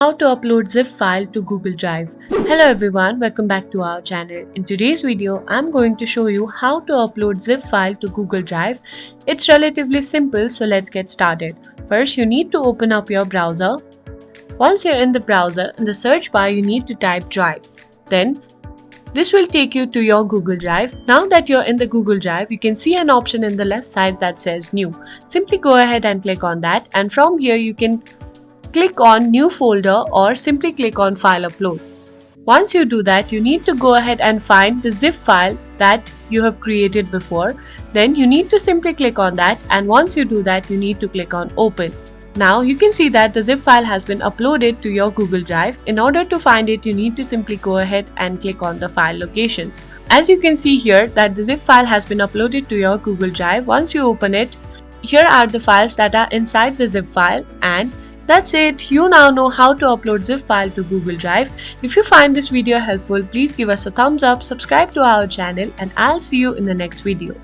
How to upload zip file to Google Drive. Hello everyone, welcome back to our channel. In today's video, I'm going to show you how to upload zip file to Google Drive. It's relatively simple, so let's get started. First, you need to open up your browser. Once you're in the browser, in the search bar, you need to type Drive. Then, this will take you to your Google Drive. Now that you're in the Google Drive, you can see an option in the left side that says New. Simply go ahead and click on that, and from here you can click on New Folder or simply click on File Upload. Once you do that, you need to go ahead and find the zip file that you have created before. Then you need to simply click on that, and once you do that, you need to click on Open. Now you can see that the zip file has been uploaded to your Google Drive. In order to find it, you need to simply go ahead and click on the file locations. As you can see here that the zip file has been uploaded to your Google Drive. Once you open it, here are the files that are inside the zip file, and that's it. You now know how to upload zip file to Google Drive. If you find this video helpful, please give us a thumbs up, subscribe to our channel, and I'll see you in the next video.